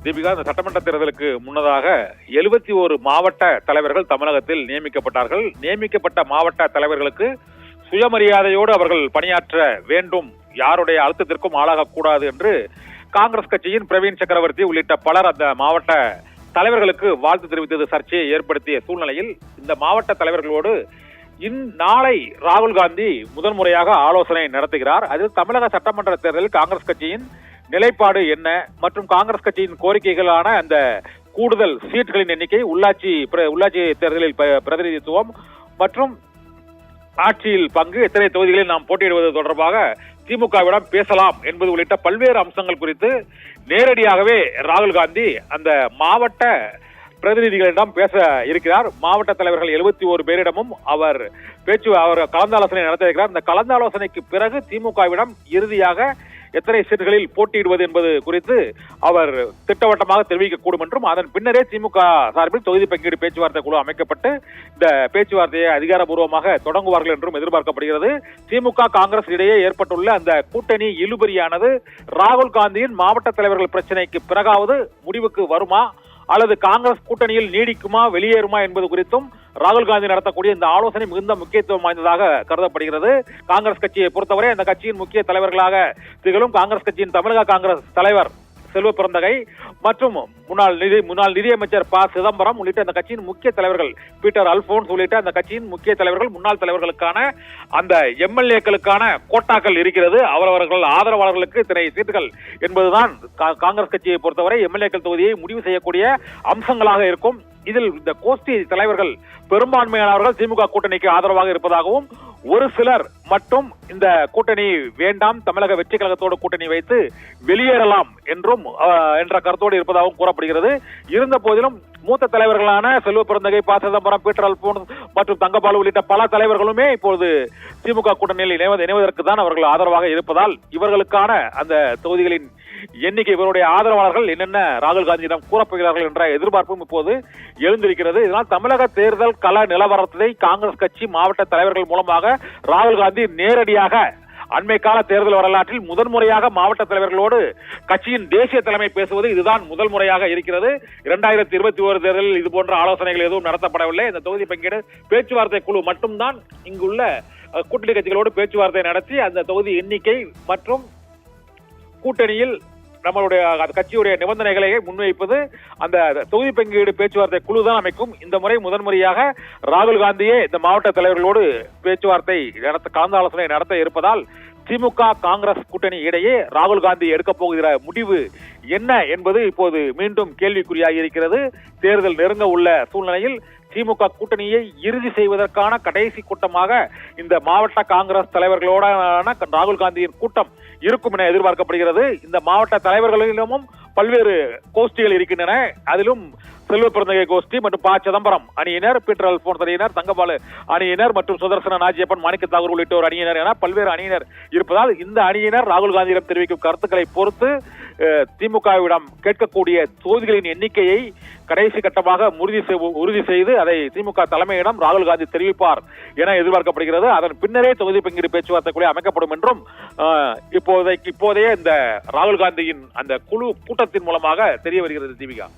தீபிகா, இந்த சட்டமன்ற தேர்தலுக்கு முன்னதாக 71 மாவட்ட தலைவர்கள் தமிழகத்தில் நியமிக்கப்பட்டார்கள். நியமிக்கப்பட்ட மாவட்ட தலைவர்களுக்கு சுயமரியாதையோடு அவர்கள் பணியாற்ற வேண்டும், யாருடைய அழுத்தத்திற்கும் ஆளாகக்கூடாது என்று காங்கிரஸ் கட்சியின் பிரவீன் சக்கரவர்த்தி உள்ளிட்ட பலர் அந்த மாவட்ட தலைவர்களுக்கு வாழ்த்து தெரிவித்தது சர்ச்சையை ஏற்படுத்திய சூழ்நிலையில் இந்த மாவட்ட தலைவர்களோடு நாளை ராகுல் காந்தி முதன்முறையாக ஆலோசனை நடத்துகிறார். அதில் தமிழக சட்டமன்ற தேர்தலில் காங்கிரஸ் கட்சியின் நிலைப்பாடு என்ன மற்றும் காங்கிரஸ் கட்சியின் கோரிக்கைகளான அந்த கூடுதல் சீட்டுகளின் எண்ணிக்கை, உள்ளாட்சி தேர்தலில் பிரதிநிதித்துவம் மற்றும் ஆட்சியில் பங்கு, எத்தனை தொகுதிகளில் நாம் போட்டியிடுவது தொடர்பாக திமுகவிடம் பேசலாம் என்பது உள்ளிட்ட பல்வேறு அம்சங்கள் குறித்து நேரடியாகவே ராகுல் காந்தி அந்த மாவட்ட பிரதிநிதிகளிடம் பேச இருக்கிறார். மாவட்ட தலைவர்கள் 71 பேரிடமும் அவர் கலந்தாலோசனை நடத்த இருக்கிறார். இந்த கலந்தாலோசனைக்கு பிறகு திமுகவிடம் இறுதியாக எத்தனை சீட்டுகளில் போட்டியிடுவது என்பது குறித்து அவர் திட்டவட்டமாக தெரிவிக்கக்கூடும் என்றும் அதன் பின்னரே திமுக சார்பில் தொகுதி பங்கீடு பேச்சுவார்த்தை குழு அமைக்கப்பட்டு இந்த பேச்சுவார்த்தையை அதிகாரப்பூர்வமாக தொடங்குவார்கள் என்றும் எதிர்பார்க்கப்படுகிறது. திமுக காங்கிரஸ் இடையே ஏற்பட்டுள்ள அந்த கூட்டணி இழுபறியானது ராகுல் காந்தியின் மாவட்ட தலைவர்கள் பிரச்சனைக்கு பிறகாவது முடிவுக்கு வருமா அல்லது காங்கிரஸ் கூட்டணியில் நீடிக்குமா, வெளியேறுமா என்பது குறித்தும் ராகுல் காந்தி நடத்தக்கூடிய இந்த ஆலோசனை மிகுந்த முக்கியத்துவம் வாய்ந்ததாக கருதப்படுகிறது. காங்கிரஸ் கட்சியை பொறுத்தவரை அந்த கட்சியின் முக்கிய தலைவர்களாக திகழும் காங்கிரஸ் கட்சியின் தமிழக காங்கிரஸ் தலைவர் செல்வ பிறந்தகை மற்றும் முன்னாள் நிதியமைச்சர் ப சிதம்பரம் உள்ளிட்ட அந்த கட்சியின் முக்கிய தலைவர்கள், பீட்டர் அல்போன்ஸ் உள்ளிட்ட அந்த கட்சியின் முக்கிய தலைவர்கள், முன்னாள் தலைவர்களுக்கான அந்த எம்எல்ஏக்களுக்கான கோட்டாக்கள் இருக்கிறது. அவரவர்கள் ஆதரவாளர்களுக்கு இத்தனை சீட்டுகள் என்பதுதான் காங்கிரஸ் கட்சியை பொறுத்தவரை எம்எல்ஏக்கள் தொகுதியை முடிவு செய்யக்கூடிய அம்சங்களாக இருக்கும். இதில் இந்த கோஷ்டி தலைவர்கள் பெரும்பான்மையானவர்கள் திமுக கூட்டணிக்கு ஆதரவாக இருப்பதாகவும், ஒரு சிலர் மட்டும் இந்த கூட்டணி வேண்டாம், தமிழக வெற்றி கழகத்தோடு கூட்டணி வைத்து வெளியேறலாம் என்ற கருத்தோடு இருப்பதாகவும் கூறப்படுகிறது. இருந்த போதிலும் மூத்த தலைவர்களான செல்வ பிறந்தகை, ப சிதம்பரம், பீட்டர் அல்போன்ஸ் மற்றும் தங்கபாலு உள்ளிட்ட பல தலைவர்களுமே இப்போது திமுக கூட்டணியில் இணைவதற்கு தான் அவர்கள் ஆதரவாக இருப்பதால் இவர்களுக்கான அந்த தொகுதிகளின் எண்ணிக்கை, இவருடைய ஆதரவாளர்கள் என்னென்ன ராகுல் காந்தியிடம் கூறப்போகிறார்கள் என்ற எதிர்பார்ப்பும் இப்போது எழுந்திருக்கிறது. இதனால் தமிழக தேர்தல் கள நிலவரத்தை காங்கிரஸ் கட்சி மாவட்ட தலைவர்கள் மூலமாக ராகுல் காந்தி நேரடியாக அண்மை கால தேர்தல் வரலாற்றில் முதன்முறையாக மாவட்ட தலைவர்களோடு கட்சியின் தேசிய தலைமை பேசுவது இதுதான் முதல் முறையாக இருக்கிறது. 2021 தேர்தலில் இது போன்ற ஆலோசனைகள் எதுவும் நடத்தப்படவில்லை. இந்த தொகுதி பங்கீடு பேச்சுவார்த்தை குழு மட்டும்தான் இங்குள்ள கூட்டணி கட்சிகளோடு பேச்சுவார்த்தை நடத்தி அந்த தொகுதி எண்ணிக்கை மற்றும் கூட்டணியில் நம்மளுடைய கட்சியுடைய நிபந்தனைகளை முன்வைப்பது அந்த தொகுதி பங்கீடு பேச்சுவார்த்தை குழு தான் அமைக்கும். இந்த முறை முதன்முறையாக ராகுல் காந்தியே இந்த மாவட்ட தலைவர்களோடு பேச்சுவார்த்தை கலந்து ஆலோசனை நடத்த இருப்பதால் திமுக காங்கிரஸ் கூட்டணி இடையே ராகுல் காந்தி எடுக்க போகிற முடிவு என்ன என்பது இப்போது மீண்டும் கேள்விக்குறியாகி இருக்கிறது. தேர்தல் நெருங்க உள்ள சூழ்நிலையில் திமுக கூட்டணியை இறுதி செய்வதற்கான கடைசி கூட்டமாக இந்த மாவட்ட காங்கிரஸ் தலைவர்களோடான ராகுல் காந்தியின் கூட்டம் இருக்கும் என எதிர்பார்க்கப்படுகிறது. இந்த மாவட்ட தலைவர்களிடமும் பல்வேறு கோஷ்டிகள் இருக்கின்றன. அதிலும் செல்வ பிறந்தகை கோஷ்டி மற்றும் ப சிதம்பரம் அணியினர், பீட்டர் அல்போன்ஸ் அணியினர், தங்கபாலு அணியினர் மற்றும் சுதர்சன நாஜியப்பன், மாணிக்க தாகூர் உள்ளிட்டோர் அணியினர் என பல்வேறு அணியினர் இருப்பதால் இந்த அணியினர் ராகுல் காந்தியிடம் தெரிவிக்கும் கருத்துக்களை பொறுத்து திமுகவிடம் கேட்கக்கூடிய தொகுதிகளின் எண்ணிக்கையை கடைசி கட்டமாக உறுதி செய்து அதை திமுக தலைமையிடம் ராகுல் காந்தி தெரிவிப்பார் என எதிர்பார்க்கப்படுகிறது. அதன் பின்னரே தொகுதி பங்கீடு பேச்சுவார்த்தை குழு அமைக்கப்படும் என்றும் இப்போதைய இந்த ராகுல் காந்தியின் அந்த குழு கூட்டத்தின் மூலமாக தெரிய வருகிறது. தீபிகா.